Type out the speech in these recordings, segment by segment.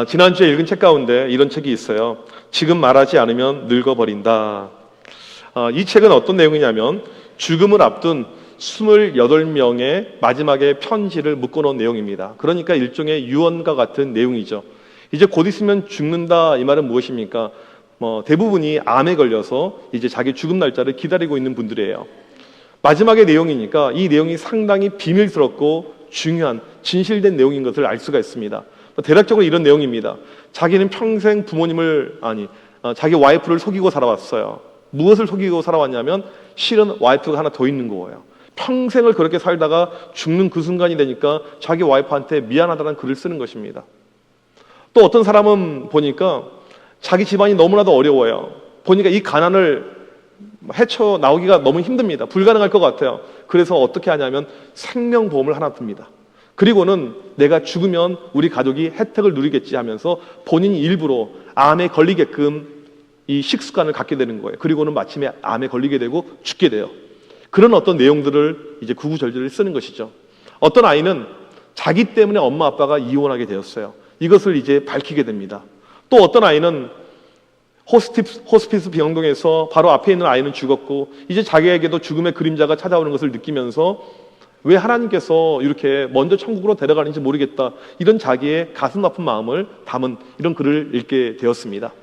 지난주에 읽은 책 가운데 이런 책이 있어요. 지금 말하지 않으면 늙어버린다. 이 책은 어떤 내용이냐면 죽음을 앞둔 28명의 마지막에 편지를 묶어놓은 내용입니다. 그러니까 일종의 유언과 같은 내용이죠. 이제 곧 있으면 죽는다, 이 말은 무엇입니까? 대부분이 암에 걸려서 이제 자기 죽음 날짜를 기다리고 있는 분들이에요. 마지막의 내용이니까 이 내용이 상당히 비밀스럽고 중요한 진실된 내용인 것을 알 수가 있습니다. 대략적으로 이런 내용입니다. 자기는 평생 자기 와이프를 속이고 살아왔어요. 무엇을 속이고 살아왔냐면 실은 와이프가 하나 더 있는 거예요. 평생을 그렇게 살다가 죽는 그 순간이 되니까 자기 와이프한테 미안하다는 글을 쓰는 것입니다. 또 어떤 사람은 보니까 자기 집안이 너무나도 어려워요. 보니까 이 가난을 헤쳐나오기가 너무 힘듭니다. 불가능할 것 같아요. 그래서 어떻게 하냐면 생명보험을 하나 듭니다. 그리고는 내가 죽으면 우리 가족이 혜택을 누리겠지 하면서 본인이 일부러 암에 걸리게끔 이 식습관을 갖게 되는 거예요. 그리고는 마침에 암에 걸리게 되고 죽게 돼요. 그런 어떤 내용들을 이제 구구절절히 쓰는 것이죠. 어떤 아이는 자기 때문에 엄마 아빠가 이혼하게 되었어요. 이것을 이제 밝히게 됩니다. 또 어떤 아이는 호스피스 병동에서 바로 앞에 있는 아이는 죽었고 이제 자기에게도 죽음의 그림자가 찾아오는 것을 느끼면서 왜 하나님께서 이렇게 먼저 천국으로 데려가는지 모르겠다, 이런 자기의 가슴 아픈 마음을 담은 이런 글을 읽게 되었습니다.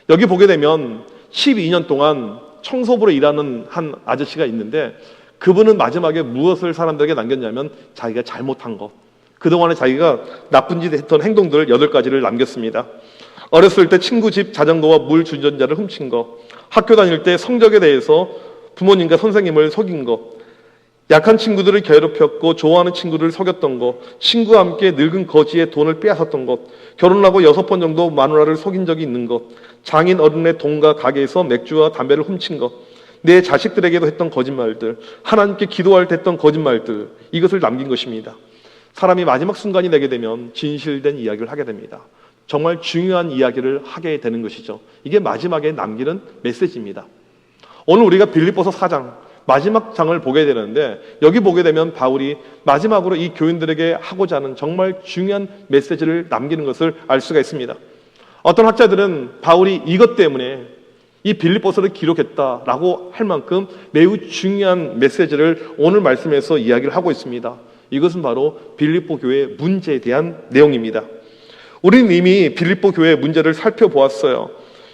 여기 보게 되면 12년 동안 청소부로 일하는 한 아저씨가 있는데 그분은 마지막에 무엇을 사람들에게 남겼냐면 자기가 잘못한 것, 그동안에 자기가 나쁜 짓 했던 행동들 8가지를 남겼습니다. 어렸을 때 친구 집 자전거와 물 주전자를 훔친 것, 학교 다닐 때 성적에 대해서 부모님과 선생님을 속인 것, 약한 친구들을 괴롭혔고 좋아하는 친구를 속였던 것, 친구와 함께 늙은 거지의 돈을 빼앗았던 것, 결혼하고 6번 정도 마누라를 속인 적이 있는 것, 장인 어른의 돈과 가게에서 맥주와 담배를 훔친 것, 내 자식들에게도 했던 거짓말들, 하나님께 기도할 때 했던 거짓말들, 이것을 남긴 것입니다. 사람이 마지막 순간이 되게 되면 진실된 이야기를 하게 됩니다. 정말 중요한 이야기를 하게 되는 것이죠. 이게 마지막에 남기는 메시지입니다. 오늘 우리가 빌립보서 4장 마지막 장을 보게 되는데 여기 보게 되면 바울이 마지막으로 이 교인들에게 하고자 하는 정말 중요한 메시지를 남기는 것을 알 수가 있습니다. 어떤 학자들은 바울이 이것 때문에 이 빌립보서를 기록했다라고 할 만큼 매우 중요한 메시지를 오늘 말씀에서 이야기를 하고 있습니다. 이것은 바로 빌립보 교회의 문제에 대한 내용입니다. 우리는 이미 빌립보 교회의 문제를 살펴보았어요.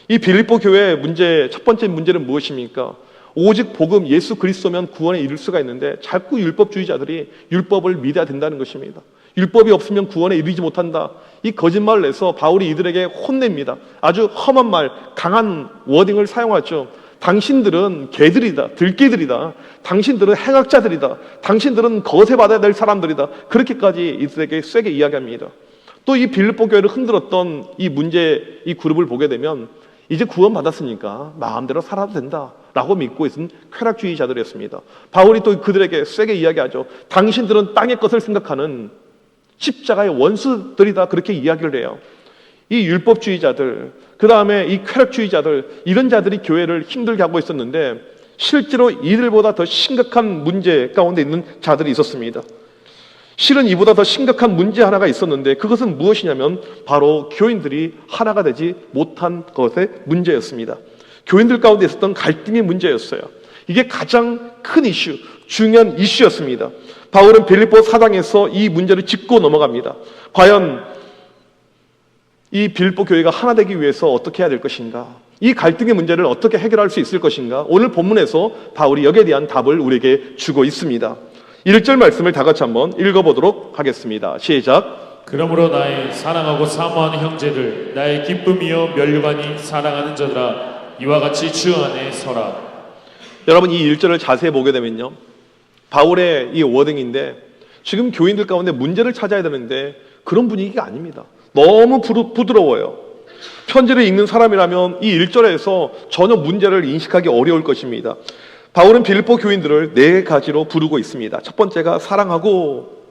이 빌립보 교회의 문제, 첫 번째 문제는 무엇입니까? 오직 복음 예수 그리스도면 구원에 이를 수가 있는데 자꾸 율법주의자들이 율법을 믿어야 된다는 것입니다. 율법이 없으면 구원에 이르지 못한다, 이 거짓말을 내서 바울이 이들에게 혼냅니다. 아주 험한 말, 강한 워딩을 사용하죠. 당신들은 개들이다, 들개들이다, 당신들은 행악자들이다, 당신들은 거세받아야 될 사람들이다, 그렇게까지 이들에게 세게 이야기합니다. 또 이 빌립보 교회를 흔들었던 이 문제, 이 그룹을 보게 되면 이제 구원받았으니까 마음대로 살아도 된다라고 믿고 있는 쾌락주의자들이었습니다. 바울이 또 그들에게 세게 이야기하죠. 당신들은 땅의 것을 생각하는 십자가의 원수들이다, 그렇게 이야기를 해요. 이 율법주의자들, 그 다음에 이 쾌락주의자들, 이런 자들이 교회를 힘들게 하고 있었는데 실제로 이들보다 더 심각한 문제 가운데 있는 자들이 있었습니다. 실은 이보다 더 심각한 문제 하나가 있었는데 그것은 무엇이냐면 바로 교인들이 하나가 되지 못한 것의 문제였습니다. 교인들 가운데 있었던 갈등의 문제였어요. 이게 가장 큰 이슈, 중요한 이슈였습니다. 바울은 빌립보 4장에서 이 문제를 짚고 넘어갑니다. 과연 이 빌립보 교회가 하나 되기 위해서 어떻게 해야 될 것인가? 이 갈등의 문제를 어떻게 해결할 수 있을 것인가? 오늘 본문에서 바울이 여기에 대한 답을 우리에게 주고 있습니다. 1절 말씀을 다 같이 한번 읽어보도록 하겠습니다. 시작. 그러므로 나의 사랑하고 사모하는 형제들, 나의 기쁨이요 면류관이 사랑하는 자들아, 이와 같이 주 안에 서라. 여러분, 이 1절을 자세히 보게 되면요, 바울의 이 워딩인데 지금 교인들 가운데 문제를 찾아야 되는데 그런 분위기가 아닙니다. 너무 부드러워요. 편지를 읽는 사람이라면 이 1절에서 전혀 문제를 인식하기 어려울 것입니다. 바울은 빌립보 교인들을 4가지로 부르고 있습니다. 첫 번째가 사랑하고,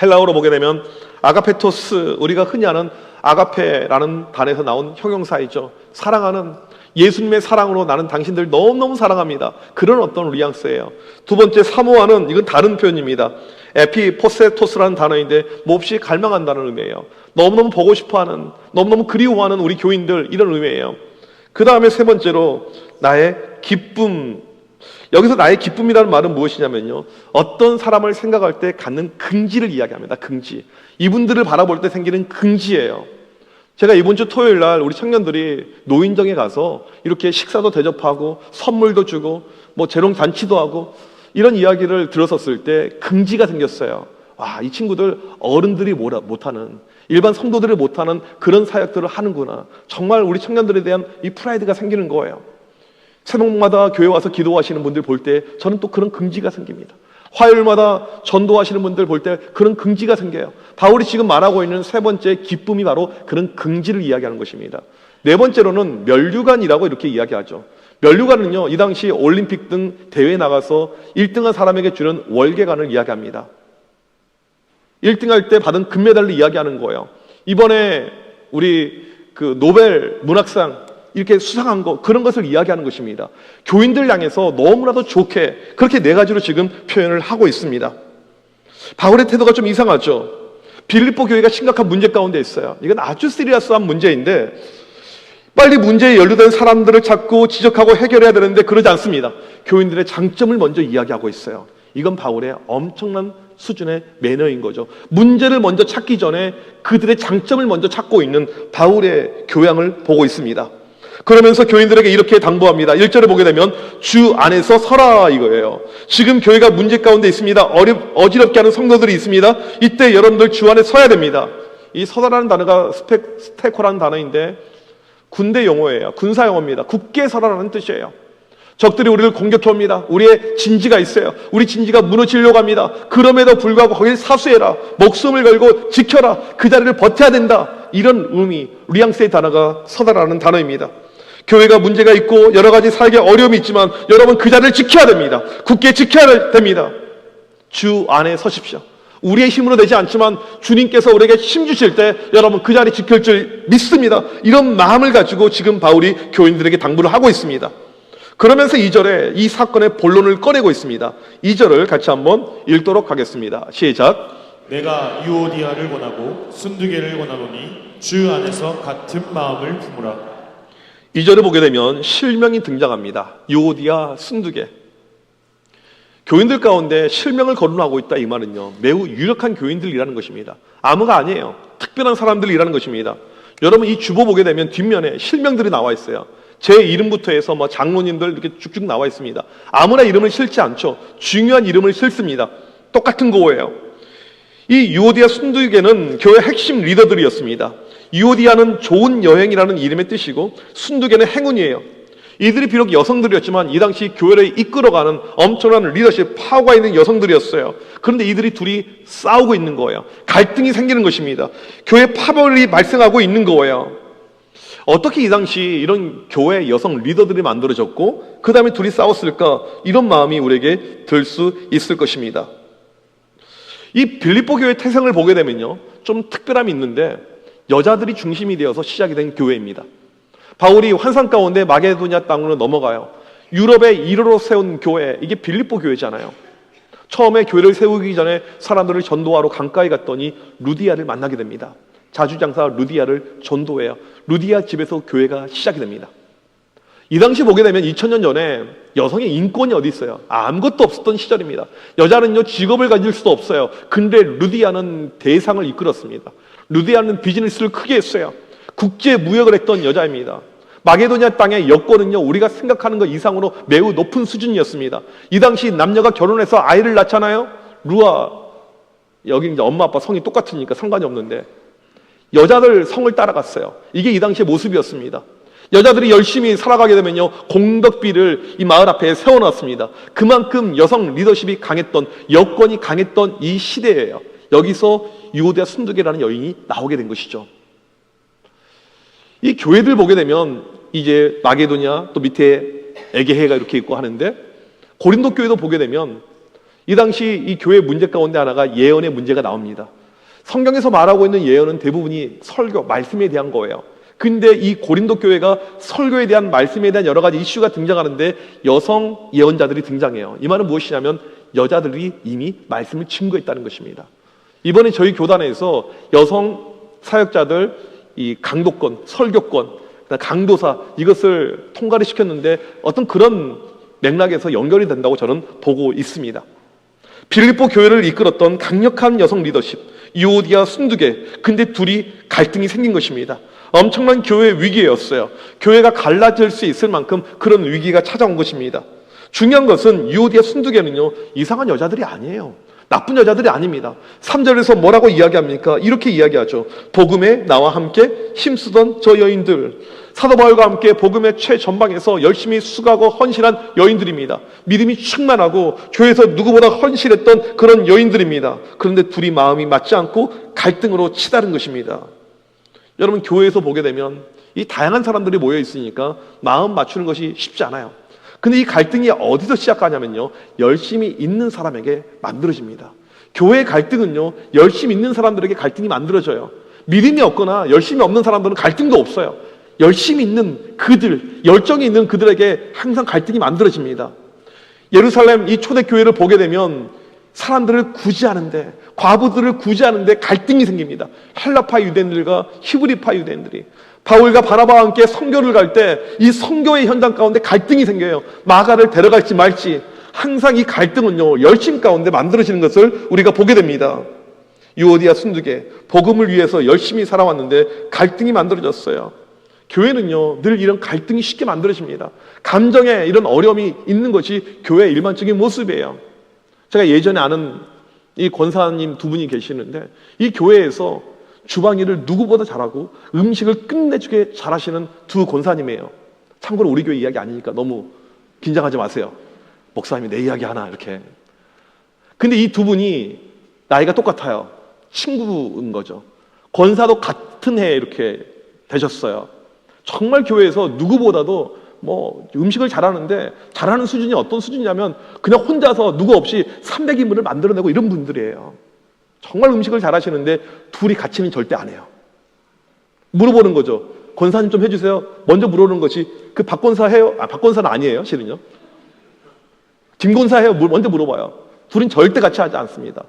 헬라어로 보게 되면 아가페토스, 우리가 흔히 아는 아가페라는 단에서 나온 형용사이죠. 사랑하는, 예수님의 사랑으로 나는 당신들 너무너무 사랑합니다. 그런 어떤 뉘앙스예요. 두 번째, 사모하는, 이건 다른 표현입니다. 에피포세토스라는 단어인데 몹시 갈망한다는 의미예요. 너무너무 보고 싶어하는, 너무너무 그리워하는 우리 교인들, 이런 의미예요. 그 다음에 세 번째로 나의 기쁨. 여기서 나의 기쁨이라는 말은 무엇이냐면요, 어떤 사람을 생각할 때 갖는 긍지를 이야기합니다. 긍지. 이분들을 바라볼 때 생기는 긍지예요. 제가 이번 주 토요일 날 우리 청년들이 노인정에 가서 이렇게 식사도 대접하고 선물도 주고 뭐 재롱 잔치도 하고 이런 이야기를 들었었을 때 긍지가 생겼어요. 와, 이 친구들 어른들이 못하는, 일반 성도들이 못하는 그런 사역들을 하는구나. 정말 우리 청년들에 대한 이 프라이드가 생기는 거예요. 새벽마다 교회 와서 기도하시는 분들 볼 때 저는 또 그런 긍지가 생깁니다. 화요일마다 전도하시는 분들 볼 때 그런 긍지가 생겨요. 바울이 지금 말하고 있는 세 번째 기쁨이 바로 그런 긍지를 이야기하는 것입니다. 네 번째로는 면류관이라고 이렇게 이야기하죠. 면류관은요, 이 당시 올림픽 등 대회에 나가서 1등한 사람에게 주는 월계관을 이야기합니다. 1등할 때 받은 금메달을 이야기하는 거예요. 이번에 우리 그 노벨 문학상 이렇게 수상한 거, 그런 것을 이야기하는 것입니다. 교인들 향해서 너무나도 좋게 그렇게 네 가지로 지금 표현을 하고 있습니다. 바울의 태도가 좀 이상하죠. 빌립보 교회가 심각한 문제 가운데 있어요. 이건 아주 시리어스한 문제인데 빨리 문제에 연루된 사람들을 찾고 지적하고 해결해야 되는데 그러지 않습니다. 교인들의 장점을 먼저 이야기하고 있어요. 이건 바울의 엄청난 수준의 매너인 거죠. 문제를 먼저 찾기 전에 그들의 장점을 먼저 찾고 있는 바울의 교양을 보고 있습니다. 그러면서 교인들에게 이렇게 당부합니다. 1절에 보게 되면 주 안에서 서라, 이거예요. 지금 교회가 문제 가운데 있습니다. 어지럽게 하는 성도들이 있습니다. 이때 여러분들 주 안에 서야 됩니다. 이 서라라는 단어가 스테코라는 단어인데 군대 용어예요. 군사 용어입니다. 굳게 서라라는 뜻이에요. 적들이 우리를 공격해 옵니다. 우리의 진지가 있어요. 우리 진지가 무너지려고 합니다. 그럼에도 불구하고 거기를 사수해라. 목숨을 걸고 지켜라. 그 자리를 버텨야 된다. 이런 의미, 뉘앙스의 단어가 서다라는 단어입니다. 교회가 문제가 있고 여러 가지 살기 어려움이 있지만 여러분 그 자리를 지켜야 됩니다. 굳게 지켜야 됩니다. 주 안에 서십시오. 우리의 힘으로 되지 않지만 주님께서 우리에게 힘 주실 때 여러분 그 자리 지킬 줄 믿습니다. 이런 마음을 가지고 지금 바울이 교인들에게 당부를 하고 있습니다. 그러면서 2절에 이 사건의 본론을 꺼내고 있습니다. 2절을 같이 한번 읽도록 하겠습니다. 시작. 내가 유오디아를 원하고 순두개를 원하노니 주 안에서 같은 마음을 품으라. 2절을 보게 되면 실명이 등장합니다. 유오디아, 순두개. 교인들 가운데 실명을 거론하고 있다, 이 말은요, 매우 유력한 교인들이라는 것입니다. 아무가 아니에요. 특별한 사람들이라는 것입니다. 여러분 이 주보 보게 되면 뒷면에 실명들이 나와 있어요. 제 이름부터 해서 뭐 장로님들 이렇게 쭉쭉 나와 있습니다. 아무나 이름을 실지 않죠. 중요한 이름을 실습니다. 똑같은 거예요. 이 유오디아, 순두개는 교회 핵심 리더들이었습니다. 유오디아는 좋은 여행이라는 이름의 뜻이고 순두개는 행운이에요. 이들이 비록 여성들이었지만 이 당시 교회를 이끌어가는 엄청난 리더십 파워가 있는 여성들이었어요. 그런데 이들이 둘이 싸우고 있는 거예요. 갈등이 생기는 것입니다. 교회 파벌이 발생하고 있는 거예요. 어떻게 이 당시 이런 교회 여성 리더들이 만들어졌고 그 다음에 둘이 싸웠을까? 이런 마음이 우리에게 들 수 있을 것입니다. 이 빌립보 교회 태생을 보게 되면요, 좀 특별함이 있는데 여자들이 중심이 되어서 시작이 된 교회입니다. 바울이 환상 가운데 마게도냐 땅으로 넘어가요. 유럽의 1호로 세운 교회, 이게 빌립보 교회잖아요. 처음에 교회를 세우기 전에 사람들을 전도하러 강가에 갔더니 루디아를 만나게 됩니다. 자주장사 루디아를 전도해요. 루디아 집에서 교회가 시작이 됩니다. 이 당시 보게 되면 2000년 전에 여성의 인권이 어디 있어요? 아무것도 없었던 시절입니다. 여자는요 직업을 가질 수도 없어요. 근데 루디아는 대상을 이끌었습니다. 루디아는 비즈니스를 크게 했어요. 국제 무역을 했던 여자입니다. 마게도냐 땅의 여권은요 우리가 생각하는 것 이상으로 매우 높은 수준이었습니다. 이 당시 남녀가 결혼해서 아이를 낳잖아요. 루아, 여기 이제 엄마 아빠 성이 똑같으니까 상관이 없는데 여자들 성을 따라갔어요. 이게 이 당시의 모습이었습니다. 여자들이 열심히 살아가게 되면요 공덕비를 이 마을 앞에 세워놨습니다. 그만큼 여성 리더십이 강했던, 여권이 강했던 이 시대예요. 여기서 유오디아 순두개라는 여인이 나오게 된 것이죠. 이 교회들 보게 되면 이제 마게도냐 또 밑에 에게해가 이렇게 있고 하는데 고린도 교회도 보게 되면 이 당시 이 교회 문제 가운데 하나가 예언의 문제가 나옵니다. 성경에서 말하고 있는 예언은 대부분이 설교, 말씀에 대한 거예요. 근데 이 고린도 교회가 설교에 대한 말씀에 대한 여러 가지 이슈가 등장하는데 여성 예언자들이 등장해요. 이 말은 무엇이냐면 여자들이 이미 말씀을 증거했다는 것입니다. 이번에 저희 교단에서 여성 사역자들 이 강도권, 설교권, 강도사 이것을 통과를 시켰는데 어떤 그런 맥락에서 연결이 된다고 저는 보고 있습니다. 빌립보 교회를 이끌었던 강력한 여성 리더십 유오디아 순두계, 근데 둘이 갈등이 생긴 것입니다. 엄청난 교회 위기였어요. 교회가 갈라질 수 있을 만큼 그런 위기가 찾아온 것입니다. 중요한 것은 유오디아 순두계는요 이상한 여자들이 아니에요. 나쁜 여자들이 아닙니다. 3절에서 뭐라고 이야기합니까? 이렇게 이야기하죠. 복음에 나와 함께 힘쓰던 저 여인들, 사도 바울과 함께 복음의 최전방에서 열심히 수고하고 헌신한 여인들입니다. 믿음이 충만하고 교회에서 누구보다 헌신했던 그런 여인들입니다. 그런데 둘이 마음이 맞지 않고 갈등으로 치달은 것입니다. 여러분, 교회에서 보게 되면 이 다양한 사람들이 모여 있으니까 마음 맞추는 것이 쉽지 않아요. 근데 이 갈등이 어디서 시작하냐면요 열심히 있는 사람에게 만들어집니다. 교회의 갈등은요 열심히 있는 사람들에게 갈등이 만들어져요. 믿음이 없거나 열심히 없는 사람들은 갈등도 없어요. 열심히 있는 그들, 열정이 있는 그들에게 항상 갈등이 만들어집니다. 예루살렘 이 초대교회를 보게 되면 사람들을 구제하는데, 과부들을 구제하는데 갈등이 생깁니다. 헬라파 유대인들과 히브리파 유대인들이. 바울과 바나바와 함께 선교를 갈 때 이 선교의 현장 가운데 갈등이 생겨요. 마가를 데려갈지 말지. 항상 이 갈등은요 열심 가운데 만들어지는 것을 우리가 보게 됩니다. 유오디아 순두계, 복음을 위해서 열심히 살아왔는데 갈등이 만들어졌어요. 교회는요 늘 이런 갈등이 쉽게 만들어집니다. 감정에 이런 어려움이 있는 것이 교회의 일반적인 모습이에요. 제가 예전에 아는 이 권사님 두 분이 계시는데 이 교회에서 주방일을 누구보다 잘하고 음식을 끝내주게 잘하시는 두 권사님이에요. 참고로 우리 교회 이야기 아니니까 너무 긴장하지 마세요. 목사님이 내 이야기 하나 이렇게. 근데 이 두 분이 나이가 똑같아요. 친구인 거죠. 권사도 같은 해에 이렇게 되셨어요. 정말 교회에서 누구보다도 뭐 음식을 잘하는데 잘하는 수준이 어떤 수준이냐면 그냥 혼자서 누구 없이 300인분을 만들어내고 이런 분들이에요. 정말 음식을 잘하시는데 둘이 같이는 절대 안 해요. 물어보는 거죠. 권사님 좀 해주세요. 먼저 물어보는 것이 그 박권사 해요? 박권사는 아니에요 실은요. 김권사 해요? 먼저 물어봐요. 둘은 절대 같이 하지 않습니다.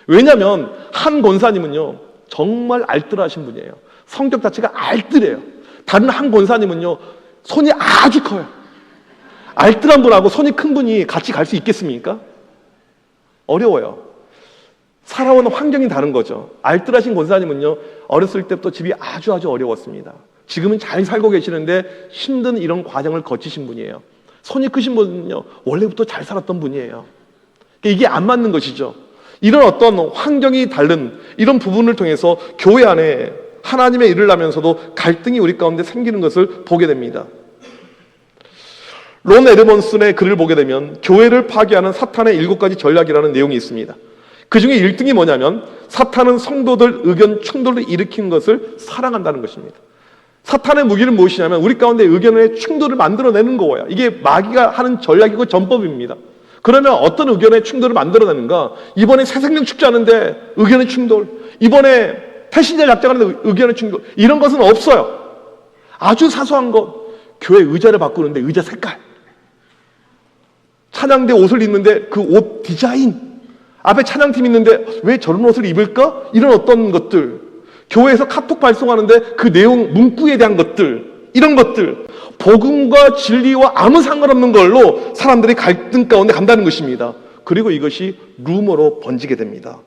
왜냐하면 한 권사님은요 정말 알뜰하신 분이에요. 성격 자체가 알뜰해요. 다른 한 권사님은요 손이 아주 커요. 알뜰한 분하고 손이 큰 분이 같이 갈 수 있겠습니까? 어려워요. 살아온 환경이 다른 거죠. 알뜰하신 권사님은요 어렸을 때부터 집이 아주 어려웠습니다. 지금은 잘 살고 계시는데 힘든 이런 과정을 거치신 분이에요. 손이 크신 분은요 원래부터 잘 살았던 분이에요. 이게 안 맞는 것이죠. 이런 어떤 환경이 다른 이런 부분을 통해서 교회 안에 하나님의 일을 하면서도 갈등이 우리 가운데 생기는 것을 보게 됩니다. 론 에르몬슨의 글을 보게 되면 교회를 파괴하는 사탄의 7가지 전략이라는 내용이 있습니다. 그 중에 1등이 뭐냐면 사탄은 성도들 의견 충돌을 일으키는 것을 사랑한다는 것입니다. 사탄의 무기는 무엇이냐면 우리 가운데 의견의 충돌을 만들어내는 거예요. 이게 마귀가 하는 전략이고 전법입니다. 그러면 어떤 의견의 충돌을 만들어내는가? 이번에 새생명 축제하는데 의견의 충돌, 이번에 패신자 약장하는데 의견의 충돌, 이런 것은 없어요. 아주 사소한 것, 교회 의자를 바꾸는데 의자 색깔, 찬양대 옷을 입는데 그 옷 디자인, 앞에 찬양팀 있는데 왜 저런 옷을 입을까? 이런 어떤 것들, 교회에서 카톡 발송하는데 그 내용 문구에 대한 것들, 이런 것들, 복음과 진리와 아무 상관없는 걸로 사람들이 갈등 가운데 간다는 것입니다. 그리고 이것이 루머로 번지게 됩니다.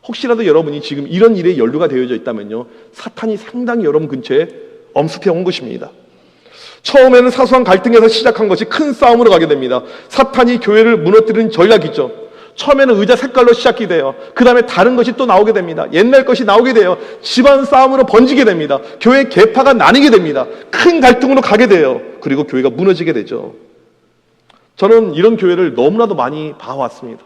혹시라도 여러분이 지금 이런 일에 연루가 되어져 있다면요 사탄이 상당히 여러분 근처에 엄습해 온 것입니다. 처음에는 사소한 갈등에서 시작한 것이 큰 싸움으로 가게 됩니다. 사탄이 교회를 무너뜨리는 전략이죠. 처음에는 의자 색깔로 시작이 돼요. 그 다음에 다른 것이 또 나오게 됩니다. 옛날 것이 나오게 돼요. 집안 싸움으로 번지게 됩니다. 교회 계파가 나뉘게 됩니다. 큰 갈등으로 가게 돼요. 그리고 교회가 무너지게 되죠. 저는 이런 교회를 너무나도 많이 봐왔습니다.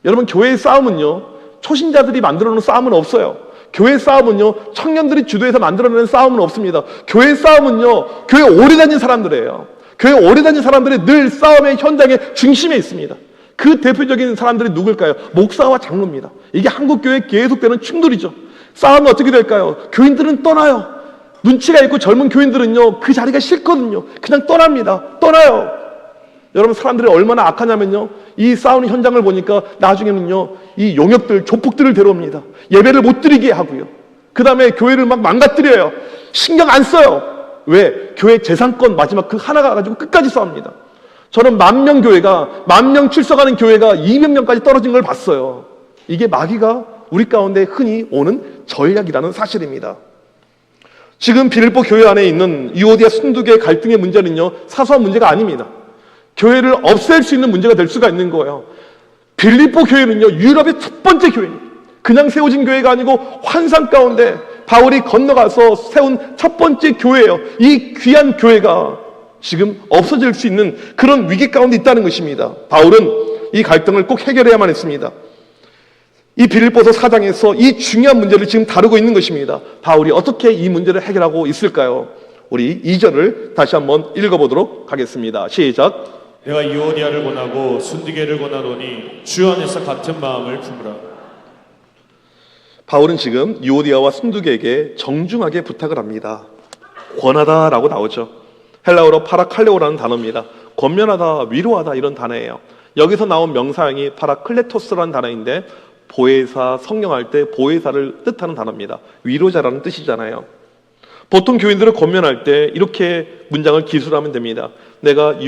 여러분, 교회의 싸움은요 초신자들이 만들어놓은 싸움은 없어요. 교회 싸움은요 청년들이 주도해서 만들어내는 싸움은 없습니다. 교회 싸움은요 교회 오래 다닌 사람들이에요. 교회 오래 다닌 사람들이 늘 싸움의 현장의 중심에 있습니다. 그 대표적인 사람들이 누굴까요? 목사와 장로입니다. 이게 한국 교회에 계속되는 충돌이죠. 싸움은 어떻게 될까요? 교인들은 떠나요. 눈치가 있고 젊은 교인들은요, 그 자리가 싫거든요. 그냥 떠납니다. 떠나요. 여러분, 사람들이 얼마나 악하냐면요, 이 싸우는 현장을 보니까 나중에는요, 이 용역들, 조폭들을 데려옵니다. 예배를 못 드리게 하고요. 그 다음에 교회를 막 망가뜨려요. 신경 안 써요. 왜? 교회 재산권 마지막 그 하나가 가지고 끝까지 싸웁니다. 저는 10,000명 교회가, 10,000명 출석하는 교회가 200명까지 떨어진 걸 봤어요. 이게 마귀가 우리 가운데 흔히 오는 전략이라는 사실입니다. 지금 빌립보 교회 안에 있는 유오디아 순두교의 갈등의 문제는요, 사소한 문제가 아닙니다. 교회를 없앨 수 있는 문제가 될 수가 있는 거예요. 빌립보 교회는요, 유럽의 첫 번째 교회입니다. 그냥 세워진 교회가 아니고 환상 가운데 바울이 건너가서 세운 첫 번째 교회예요. 이 귀한 교회가 지금 없어질 수 있는 그런 위기 가운데 있다는 것입니다. 바울은 이 갈등을 꼭 해결해야만 했습니다. 이 빌립보서 4장에서 이 중요한 문제를 지금 다루고 있는 것입니다. 바울이 어떻게 이 문제를 해결하고 있을까요? 우리 2절을 다시 한번 읽어보도록 하겠습니다. 시작. 내가 유오디아를 권하고 순두개를 권하노니 주 안에서 같은 마음을 품으라. 바울은 지금 유오디아와 순두개에게 정중하게 부탁을 합니다. 권하다라고 나오죠. 헬라어로 파라칼레오라는 단어입니다. 권면하다, 위로하다 이런 단어예요. 여기서 나온 명사형이 파라클레토스라는 단어인데 보혜사, 성령할 때 보혜사를 뜻하는 단어입니다. 위로자라는 뜻이잖아요. 보통 교인들을 권면할 때 이렇게 문장을 기술하면 됩니다. 내가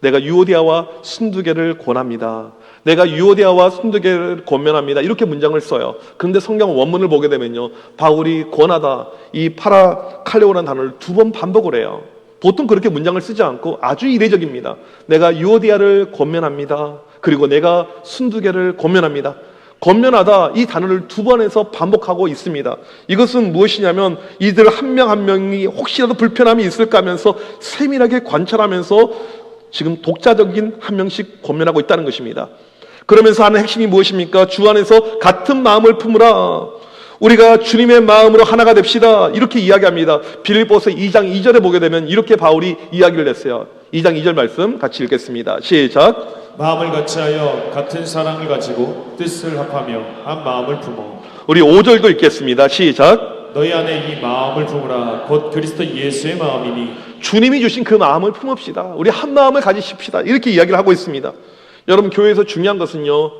유오디아와 순두개를 권합니다. 내가 유오디아와 순두개를 권면합니다. 이렇게 문장을 써요. 그런데 성경 원문을 보게 되면요, 바울이 권하다, 이 파라칼레오라는 단어를 2번 반복을 해요. 보통 그렇게 문장을 쓰지 않고 아주 이례적입니다. 내가 유오디아를 권면합니다. 그리고 내가 순두개를 권면합니다. 권면하다, 이 단어를 2번에서 반복하고 있습니다. 이것은 무엇이냐면 이들 한 명 한 명이 혹시라도 불편함이 있을까 하면서 세밀하게 관찰하면서 지금 독자적인 한 명씩 권면하고 있다는 것입니다. 그러면서 하는 핵심이 무엇입니까? 주 안에서 같은 마음을 품으라. 우리가 주님의 마음으로 하나가 됩시다. 이렇게 이야기합니다. 빌립보서 2장 2절에 보게 되면 이렇게 바울이 이야기를 했어요. 2장 2절 말씀 같이 읽겠습니다. 시작. 마음을 같이하여 같은 사랑을 가지고 뜻을 합하며 한 마음을 품어. 우리 5절도 읽겠습니다. 시작. 너희 안에 이 마음을 품으라. 곧 그리스도 예수의 마음이니. 주님이 주신 그 마음을 품읍시다. 우리 한 마음을 가지십시다. 이렇게 이야기를 하고 있습니다. 여러분, 교회에서 중요한 것은요,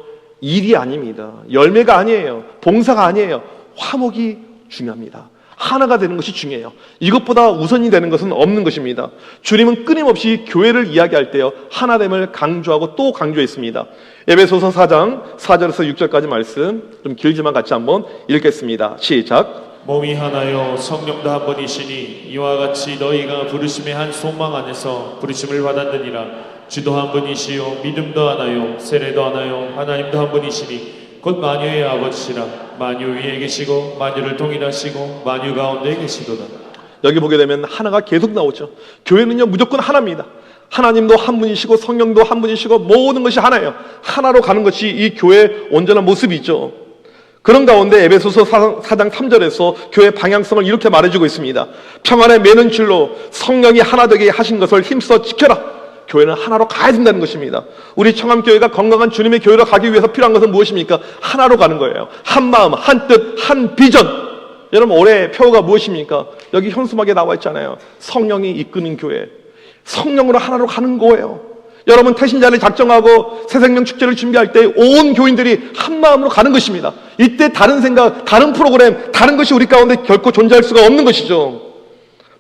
일이 아닙니다. 열매가 아니에요. 봉사가 아니에요. 화목이 중요합니다. 하나가 되는 것이 중요해요. 이것보다 우선이 되는 것은 없는 것입니다. 주님은 끊임없이 교회를 이야기할 때요, 하나됨을 강조하고 또 강조했습니다. 에베소서 4장 4절에서 6절까지 말씀 좀 길지만 같이 한번 읽겠습니다. 시작. 몸이 하나요 성령도 한 분이시니 이와 같이 너희가 부르심의 한 소망 안에서 부르심을 받았느니라. 주도 한 분이시요 믿음도 하나요 세례도 하나요 하나님도 한 분이시니 곧 만유의 아버지시라. 만유 위에 계시고 만유를 통일하시고 만유 가운데 계시도다. 여기 보게 되면 하나가 계속 나오죠. 교회는요, 무조건 하나입니다. 하나님도 한 분이시고 성령도 한 분이시고 모든 것이 하나예요. 하나로 가는 것이 이 교회의 온전한 모습이죠. 그런 가운데 에베소서 4장 3절에서 교회 방향성을 이렇게 말해주고 있습니다. 평안에 매는 줄로 성령이 하나 되게 하신 것을 힘써 지켜라. 교회는 하나로 가야 된다는 것입니다. 우리 청암교회가 건강한 주님의 교회로 가기 위해서 필요한 것은 무엇입니까? 하나로 가는 거예요. 한 마음, 한 뜻, 한 비전. 여러분, 올해 표어가 무엇입니까? 여기 현수막에 나와 있잖아요. 성령이 이끄는 교회. 성령으로 하나로 가는 거예요. 여러분, 태신자를 작정하고 새생명 축제를 준비할 때 온 교인들이 한 마음으로 가는 것입니다. 이때 다른 생각, 다른 프로그램, 다른 것이 우리 가운데 결코 존재할 수가 없는 것이죠.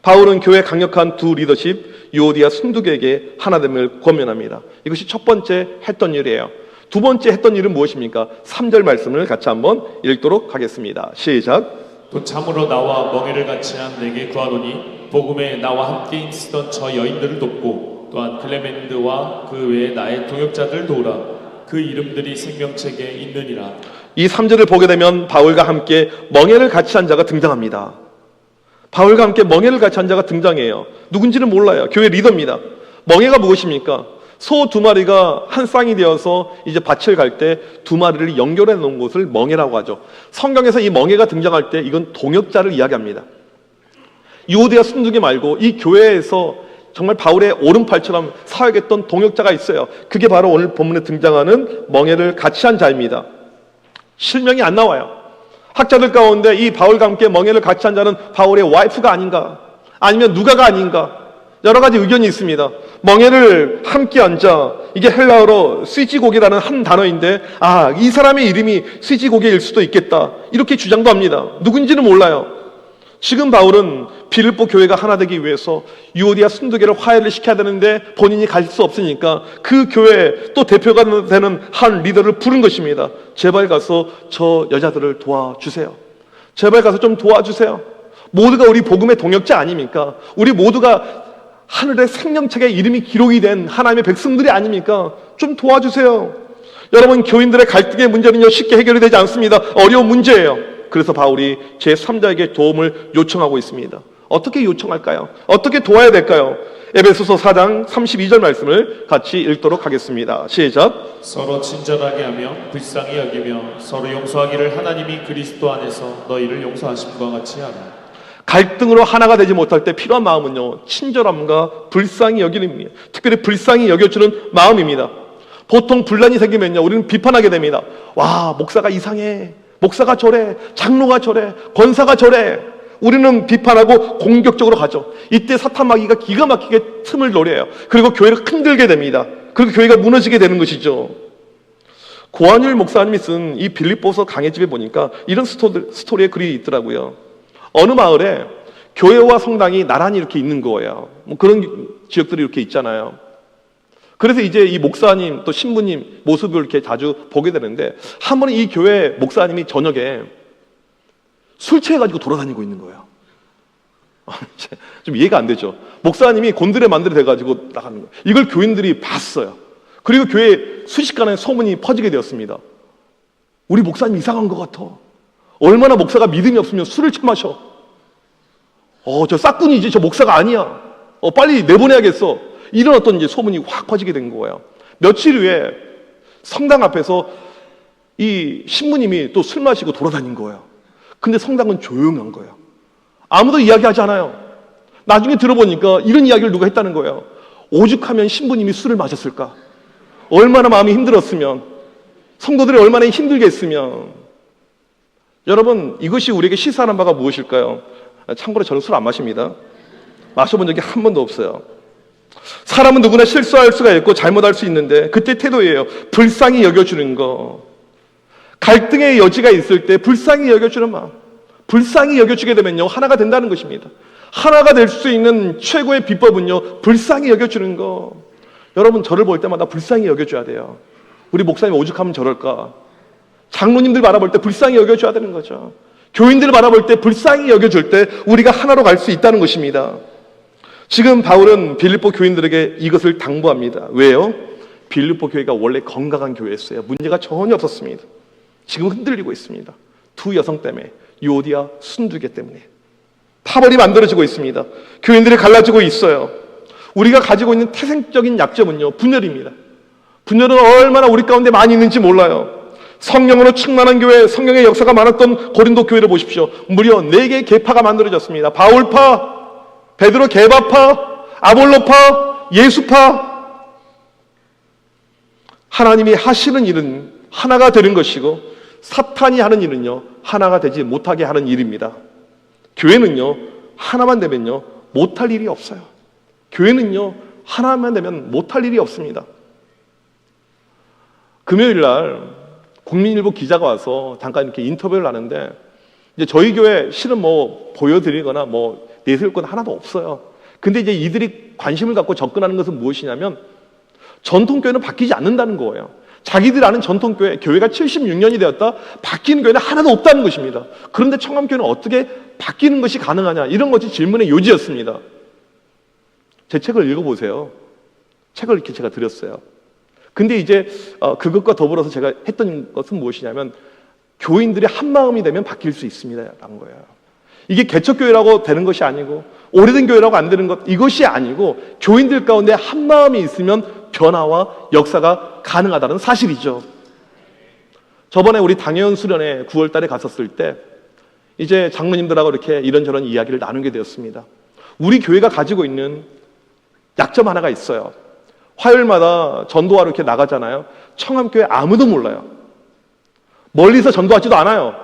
바울은 교회 강력한 두 리더십 유오디아 순두개에게 하나됨을 권면합니다. 이것이 첫 번째 했던 일이에요. 두 번째 했던 일은 무엇입니까? 3절 말씀을 같이 한번 읽도록 하겠습니다. 시작. 또 참으로 나와 멍에를 같이 한 내게 구하노니 복음에 나와 함께 있었던 저 여인들을 돕고 또한 클레멘드와 그 외에 나의 동역자들을 도우라. 그 이름들이 생명책에 있느니라. 이 3절을 보게 되면 바울과 함께 멍에를 같이 한 자가 등장합니다. 바울과 함께 멍에를 같이 한 자가 등장해요. 누군지는 몰라요. 교회 리더입니다. 멍에가 무엇입니까? 소 2마리가 한 쌍이 되어서 이제 밭을 갈 때 2마리를 연결해 놓은 것을 멍에라고 하죠. 성경에서 이 멍에가 등장할 때 이건 동역자를 이야기합니다. 유오디아 순두개 말고 이 교회에서 정말 바울의 오른팔처럼 사역했던 동역자가 있어요. 그게 바로 오늘 본문에 등장하는 멍에를 같이 한 자입니다. 실명이 안 나와요. 학자들 가운데 이 바울과 함께 멍에를 같이 한 자는 바울의 와이프가 아닌가, 아니면 누가가 아닌가, 여러 가지 의견이 있습니다. 멍에를 함께 앉아, 이게 헬라어로 스위지고개라는 한 단어인데, 이 사람의 이름이 스위지고개일 수도 있겠다, 이렇게 주장도 합니다. 누군지는 몰라요. 지금 바울은 빌립보 교회가 하나 되기 위해서 유오디아 순두교를 화해를 시켜야 되는데 본인이 갈 수 없으니까 그 교회 또 대표가 되는 한 리더를 부른 것입니다. 제발 가서 저 여자들을 도와주세요. 제발 가서 좀 도와주세요. 모두가 우리 복음의 동역자 아닙니까? 우리 모두가 하늘의 생명책에 이름이 기록이 된 하나님의 백성들이 아닙니까? 좀 도와주세요. 여러분, 교인들의 갈등의 문제는요, 쉽게 해결이 되지 않습니다. 어려운 문제예요. 그래서 바울이 제3자에게 도움을 요청하고 있습니다. 어떻게 요청할까요? 어떻게 도와야 될까요? 에베소서 4장 32절 말씀을 같이 읽도록 하겠습니다. 시작. 서로 친절하게 하며 불쌍히 여기며 서로 용서하기를 하나님이 그리스도 안에서 너희를 용서하심과 같이 하라. 갈등으로 하나가 되지 못할 때 필요한 마음은요, 친절함과 불쌍히 여기는, 특별히 불쌍히 여겨주는 마음입니다. 보통 분란이 생기면요, 우리는 비판하게 됩니다. 와, 목사가 이상해, 목사가 저래, 장로가 저래, 권사가 저래. 우리는 비판하고 공격적으로 가죠. 이때 사탄 마귀가 기가 막히게 틈을 노려요. 그리고 교회를 흔들게 됩니다. 그리고 교회가 무너지게 되는 것이죠. 고한율 목사님이 쓴 이 빌립보서 강해집에 보니까 이런 스토리의 글이 있더라고요. 어느 마을에 교회와 성당이 나란히 이렇게 있는 거예요. 뭐 그런 지역들이 이렇게 있잖아요. 그래서 이제 이 목사님 또 신부님 모습을 이렇게 자주 보게 되는데, 한 번은 이 교회 목사님이 저녁에 술 취해가지고 돌아다니고 있는 거예요. 좀 이해가 안 되죠. 목사님이 곤드레 만드레 돼가지고 나가는 거예요. 이걸 교인들이 봤어요. 그리고 교회에 순식간에 소문이 퍼지게 되었습니다. 우리 목사님 이상한 것 같아. 얼마나 목사가 믿음이 없으면 술을 처마셔. 저 싹군이지, 저 목사가 아니야. 빨리 내보내야겠어. 이런 어떤 이제 소문이 확 퍼지게 된 거예요. 며칠 후에 성당 앞에서 이 신부님이 또 술 마시고 돌아다닌 거예요. 근데 성당은 조용한 거예요. 아무도 이야기하지 않아요. 나중에 들어보니까 이런 이야기를 누가 했다는 거예요. 오죽하면 신부님이 술을 마셨을까? 얼마나 마음이 힘들었으면, 성도들이 얼마나 힘들겠으면. 여러분, 이것이 우리에게 시사하는 바가 무엇일까요? 참고로 저는 술 안 마십니다. 마셔본 적이 한 번도 없어요. 사람은 누구나 실수할 수가 있고 잘못할 수 있는데, 그때 태도예요. 불쌍히 여겨주는 거. 갈등의 여지가 있을 때 불쌍히 여겨주는 마음. 불쌍히 여겨주게 되면요, 하나가 된다는 것입니다. 하나가 될 수 있는 최고의 비법은요, 불쌍히 여겨주는 거. 여러분, 저를 볼 때마다 불쌍히 여겨줘야 돼요. 우리 목사님 오죽하면 저럴까? 장로님들 바라볼 때 불쌍히 여겨줘야 되는 거죠. 교인들을 바라볼 때 불쌍히 여겨줄 때 우리가 하나로 갈 수 있다는 것입니다. 지금 바울은 빌립보 교인들에게 이것을 당부합니다. 왜요? 빌립보 교회가 원래 건강한 교회였어요. 문제가 전혀 없었습니다. 지금 흔들리고 있습니다. 두 여성 때문에, 유오디아 순두개 때문에 파벌이 만들어지고 있습니다. 교인들이 갈라지고 있어요. 우리가 가지고 있는 태생적인 약점은요, 분열입니다. 분열은 얼마나 우리 가운데 많이 있는지 몰라요. 성령으로 충만한 교회, 성령의 역사가 많았던 고린도 교회를 보십시오. 무려 4개의 계파가 만들어졌습니다. 바울파, 베드로 게바파, 아볼로파, 예수파. 하나님이 하시는 일은 하나가 되는 것이고, 사탄이 하는 일은요, 하나가 되지 못하게 하는 일입니다. 교회는요, 하나만 되면요, 못할 일이 없어요. 교회는요, 하나만 되면 못할 일이 없습니다. 금요일 날 국민일보 기자가 와서 잠깐 이렇게 인터뷰를 하는데, 이제 저희 교회 실은 뭐 보여드리거나 뭐 내세울 건 하나도 없어요. 근데 이제 이들이 관심을 갖고 접근하는 것은 무엇이냐면, 전통교회는 바뀌지 않는다는 거예요. 자기들 아는 전통교회, 교회가 76년이 되었다, 바뀌는 교회는 하나도 없다는 것입니다. 그런데 청암교회는 어떻게 바뀌는 것이 가능하냐, 이런 것이 질문의 요지였습니다. 제 책을 읽어보세요. 책을 이렇게 제가 드렸어요. 근데 이제 그것과 더불어서 제가 했던 것은 무엇이냐면, 교인들이 한 마음이 되면 바뀔 수 있습니다 라는 거예요. 이게 개척교회라고 되는 것이 아니고, 오래된 교회라고 안 되는 것, 이것이 아니고, 교인들 가운데 한 마음이 있으면 변화와 역사가 가능하다는 사실이죠. 저번에 우리 당회원 수련회 9월 달에 갔었을 때 이제 장로님들하고 이렇게 이런저런 이야기를 나누게 되었습니다. 우리 교회가 가지고 있는 약점 하나가 있어요. 화요일마다 전도하러 이렇게 나가잖아요. 청암교회 아무도 몰라요. 멀리서 전도하지도 않아요.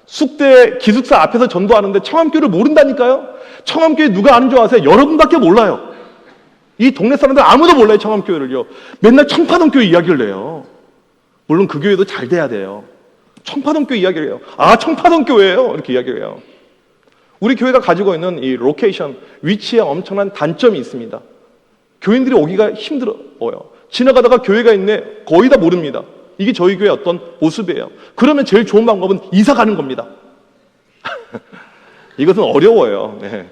숙대 기숙사 앞에서 전도하는데 청암교를 모른다니까요. 청암교회 누가 아는 줄 아세요? 여러분밖에 몰라요. 이 동네 사람들 아무도 몰라요, 청암교회를요. 맨날 청파동교회 이야기를 해요. 물론 그 교회도 잘 돼야 돼요. 청파동교회 이야기를 해요. 아, 청파동교회예요, 이렇게 이야기를 해요. 우리 교회가 가지고 있는 이 로케이션, 위치에 엄청난 단점이 있습니다. 교인들이 오기가 힘들어요. 지나가다가 교회가 있네, 거의 다 모릅니다. 이게 저희 교회의 어떤 모습이에요. 그러면 제일 좋은 방법은 이사 가는 겁니다. 이것은 어려워요. 네.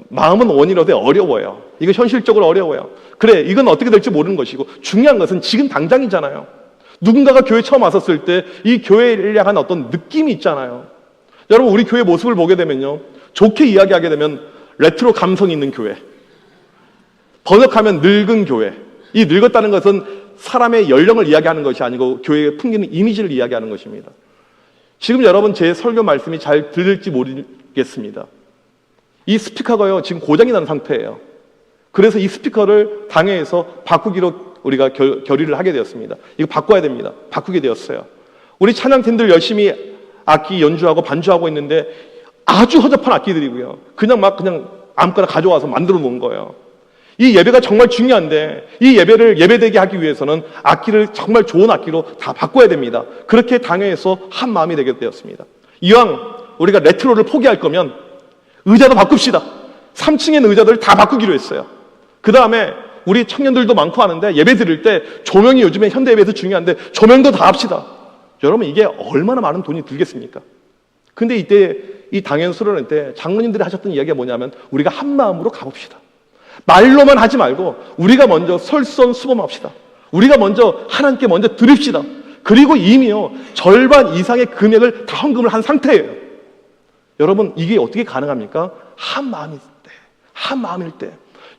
마음은 원이라도 어려워요. 이거 현실적으로 어려워요. 그래, 이건 어떻게 될지 모르는 것이고, 중요한 것은 지금 당장이잖아요. 누군가가 교회 처음 왔었을 때 이 교회를 향한 어떤 느낌이 있잖아요. 여러분, 우리 교회 모습을 보게 되면요, 좋게 이야기하게 되면 레트로 감성이 있는 교회, 번역하면 늙은 교회. 이 늙었다는 것은 사람의 연령을 이야기하는 것이 아니고 교회의 풍기는 이미지를 이야기하는 것입니다. 지금 여러분 제 설교 말씀이 잘 들릴지 모르겠습니다. 이 스피커가요, 지금 고장이 난 상태예요. 그래서 이 스피커를 당회에서 바꾸기로 우리가 결의를 하게 되었습니다. 이거 바꿔야 됩니다. 바꾸게 되었어요. 우리 찬양팀들 열심히 악기 연주하고 반주하고 있는데 아주 허접한 악기들이고요. 그냥 아무거나 가져와서 만들어 놓은 거예요. 이 예배가 정말 중요한데 이 예배를 예배되게 하기 위해서는 악기를 정말 좋은 악기로 다 바꿔야 됩니다. 그렇게 당회에서 한 마음이 되게 되었습니다. 이왕 우리가 레트로를 포기할 거면 의자도 바꿉시다. 3층에 있는 의자들을 다 바꾸기로 했어요. 그 다음에 우리 청년들도 많고 하는데 예배 드릴 때 조명이 요즘에 현대 예배에서 중요한데 조명도 다 합시다. 여러분, 이게 얼마나 많은 돈이 들겠습니까? 근데 이때 이 당회 수련회 때 장로님들이 하셨던 이야기가 뭐냐면 우리가 한 마음으로 가봅시다. 말로만 하지 말고 우리가 먼저 설선수범합시다. 우리가 먼저 하나님께 먼저 드립시다. 그리고 이미요 절반 이상의 금액을 다 헌금을 한 상태예요. 여러분, 이게 어떻게 가능합니까? 한 마음일 때, 한 마음일 때.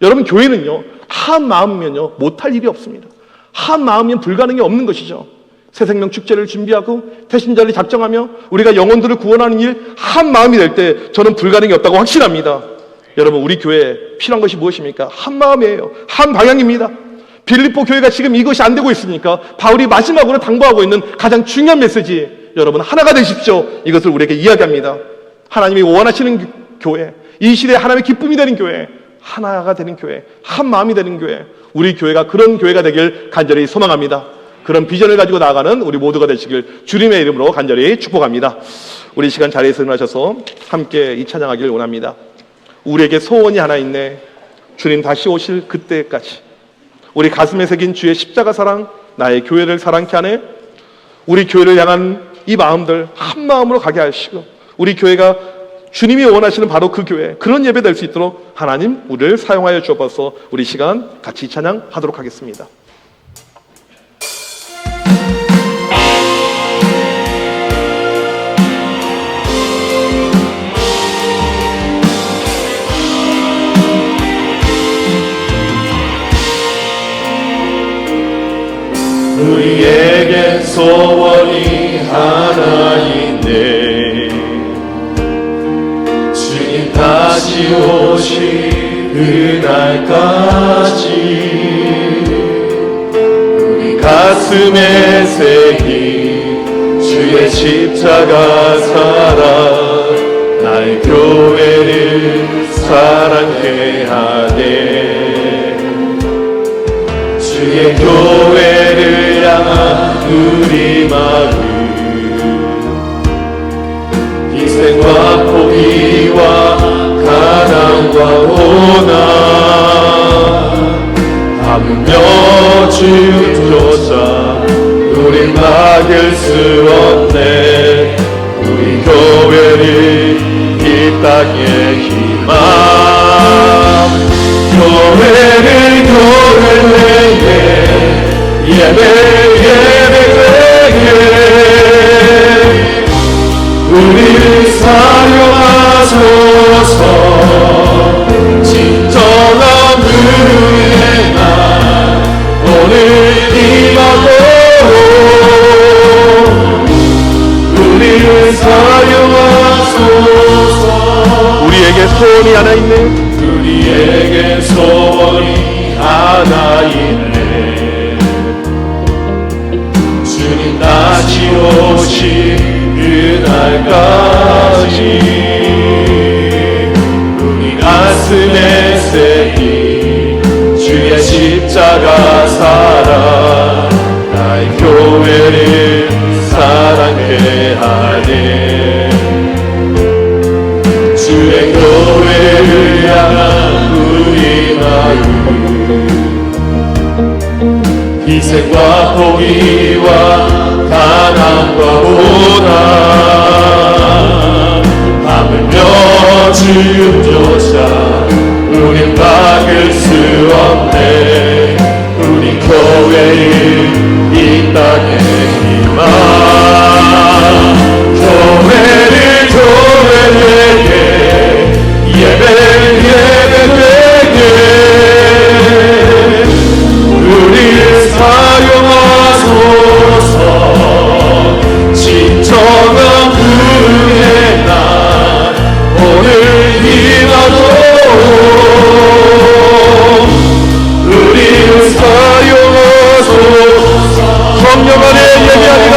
여러분, 교회는요 한 마음이면요 못할 일이 없습니다. 한 마음이면 불가능이 없는 것이죠. 새생명 축제를 준비하고 태신자를 작정하며 우리가 영혼들을 구원하는 일 한 마음이 될 때 저는 불가능이 없다고 확신합니다. 여러분, 우리 교회에 필요한 것이 무엇입니까? 한 마음이에요. 한 방향입니다. 빌립보 교회가 지금 이것이 안 되고 있으니까 바울이 마지막으로 당부하고 있는 가장 중요한 메시지, 여러분 하나가 되십시오. 이것을 우리에게 이야기합니다. 하나님이 원하시는 교회, 이 시대에 하나님의 기쁨이 되는 교회, 하나가 되는 교회, 한 마음이 되는 교회, 우리 교회가 그런 교회가 되길 간절히 소망합니다. 그런 비전을 가지고 나아가는 우리 모두가 되시길 주님의 이름으로 간절히 축복합니다. 우리 시간 자리에서 일어나셔서 함께 이 찬양하기를 원합니다. 우리에게 소원이 하나 있네. 주님 다시 오실 그때까지 우리 가슴에 새긴 주의 십자가 사랑, 나의 교회를 사랑케 하네. 우리 교회를 향한 이 마음들 한 마음으로 가게 하시고 우리 교회가 주님이 원하시는 바로 그 교회, 그런 예배 될 수 있도록 하나님 우리를 사용하여 주옵소서. 우리 시간 같이 찬양하도록 하겠습니다. 우리에겐 소원이 하나 있네. 주님 다시 오실 그날까지 우리 가슴에 새긴 주의 십자가 사랑, 나의 교회를 사랑케 하네. 주의 교회를 향한 우리 마음, 희생과 포기와 가난과 고난 하물며 주조차 우리 막을 수 없네. 우리 교회를 이 땅의 희망, 교회를 내게 예배되게 우리를 사용하소서. 진정한 은혜가 오늘 임하고 우리를 사용하소서. 우리에게 소원이 하나 있네. 우리에게 소원이 하나 있네. 주님 다시 오실 그날까지 십자가 사랑 나의 교회를 사랑케 하네. 주의 교회를 향한 우리 마음 희생과 포기와 가난과 고난 하물며 주님조차 우린 막을 수 없네. 우리 교회를 이 땅에 희망 교회에게 예배되게 우리를 사용하소서. 진정한 은혜 날 오늘 임하도록 우리를 사용하소서. 성령 안에 예배하리라.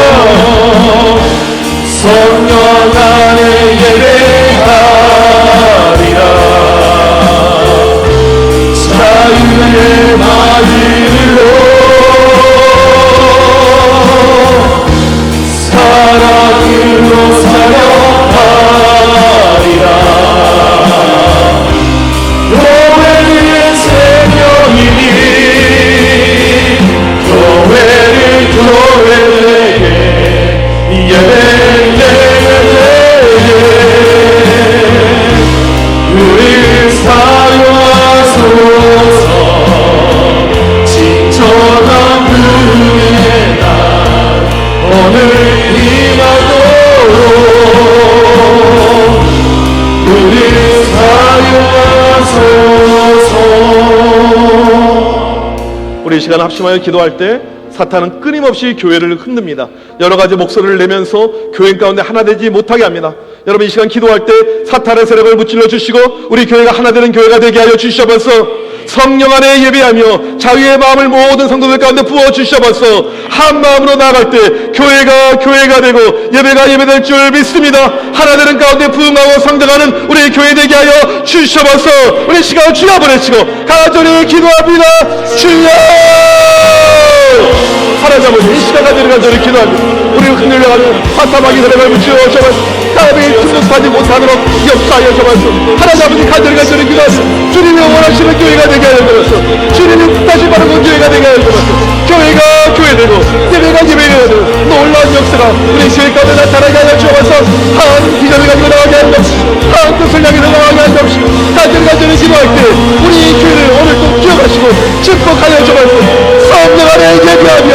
성령 안에 예배하리라. 자유의 마음으로 사랑으로 사랑하리라. 교회는 생명이니 교회에게 예배되게 우리를 사용하소서. 진정한 은혜의 날 오늘 임하도록 우리를 사용하소서. 우리 이 시간 합심하여 기도할 때 사탄은 끊임없이 교회를 흔듭니다. 여러 가지 목소리를 내면서 교회 가운데 하나 되지 못하게 합니다. 여러분 이 시간 기도할 때 사탄의 세력을 무찔러 주시고 우리 교회가 하나 되는 교회가 되게 하여 주시옵소서. 성령 안에 예배하며 자유의 마음을 모든 성도들 가운데 부어 주시옵소서. 한 마음으로 나아갈 때 교회가 되고 예배가 예배될 줄 믿습니다. 하나 되는 가운데 부흥하고 성장하는 우리 교회 되게 하여 주시옵소서. 우리 시간을 주여 보내시고 간절히 기도합니다. 주여 하나님 아버지 이 시간 간절히 기도합니다. 우리를 흔들려가는 화타마귀 세력을 무찌르셔서 가람이 충족하지 못하도록 역사하여 주옵소서. 하나님 아버지 간절히 기도합니다. 주님이 원하시는 교회가 되게 하여 주옵소서. 주님이 다시 바르고 교회가 되게 하여 주옵소서. 교회가 교회되고 예배가 예배가 되고 놀라운 역사가 우리 교회 가운데 나타나게 하여 주옵소서. 한 비전을 가지고 나가게 하여 주옵소서. 한 뜻을 향해서 나가게 하여 주옵소서. 간절히 기도할 때 우리 교회를 오늘 꼭 기억하시고 축복하여 주옵소서. 성령 안에 예배하며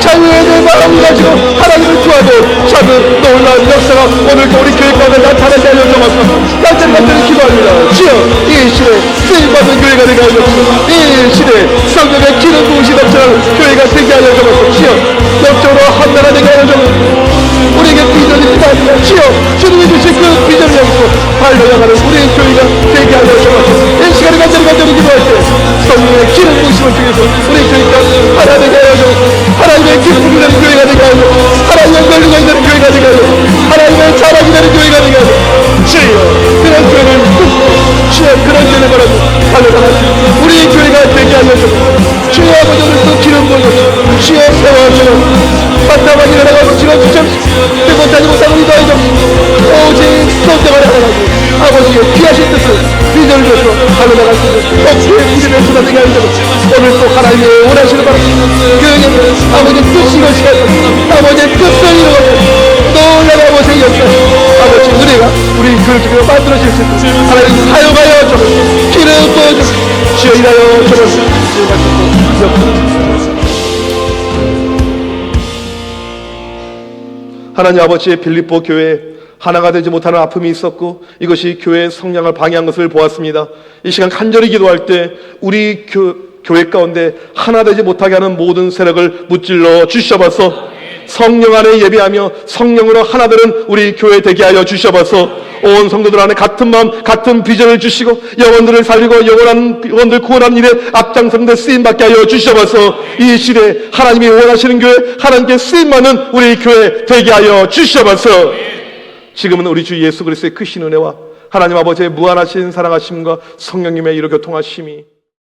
자유의 내 마음을 가지고 하나님을 구하고 참은 놀라운 역사가 오늘도 우리 교회 가운데 나타나게 하여 주옵소서. 간절히 기도합니다. 주여 이 시대에 쓰임받는 교회가 되게 하여 주옵소서. 이 시대에 성령의 기름 부으시 넘치는 교회가 되게 하여 주옵소서. 주여 영적으로 한나라 되게 하여 주옵소서. 우리에게 비전이 필요합니다. 주여 주님이 주신 그 비전을 향해서 달려나가는 우리의 교회가 되게 하여 주옵소서. 이 시간에 간절히 기도할 때 성령의 기름 부으심을 통해서 우리 교회가 하나 되게 하여 주옵소서. 하나님의 기쁨이 되는 교회가 되게 하여 주옵소서. 하나님의 권리가 되는 교회가 되게 하여 주옵소서. 하나님의 자랑이 되는 교회가 되게 하여 주옵소서. 주여 그런 교회를 끊고 주여 그런 교회를 바라고 달려나가는 우리 교회가 되게 하여 주옵소서. 주여 아버지 오늘 또 기름 부어주옵소서. 주여 세워주옵소서. 마땅하게 나가고 지금 주옵소서. 못하지 못하고 인도하여 주옵소서. 오직 성령을 하나님 아버지의 귀하신 뜻을 비전을 줘서 달려나갈 수 있는 억지의 믿음의 수가 되게 하여 주옵소서. 오늘 또 하나님의 원하시는 바로 교회에 아버지의 뜻이 이루어지게 하소서. 아버지의 뜻을 이루어서 놀라운 아버지의 역사 아버지의 은혜가 우리 교회 중에 만들어질 수 있도록 하나님 사용하여 주옵소서. 기름 부어주옵소서. 주여 일하여 주옵소서. 하나님 아버지의 빌립보 교회에 하나가 되지 못하는 아픔이 있었고 이것이 교회의 성량을 방해한 것을 보았습니다. 이 시간 간절히 기도할 때 우리 교회 가운데 하나 되지 못하게 하는 모든 세력을 무찔러 주셔봐서 성령 안에 예배하며 성령으로 하나 되는 우리 교회 되게 하여 주셔봐서 온 성도들 안에 같은 마음 같은 비전을 주시고 영혼들을 살리고 영혼들 구원하는 일에 앞장서는데 쓰임받게 하여 주셔봐서 이 시대에 하나님이 원하시는 교회 하나님께 쓰임받는 우리 교회 되게 하여 주셔봐서 지금은 우리 주 예수 그리스도의 크신 은혜와 하나님 아버지의 무한하신 사랑하심과 성령님의 이로 교통하심이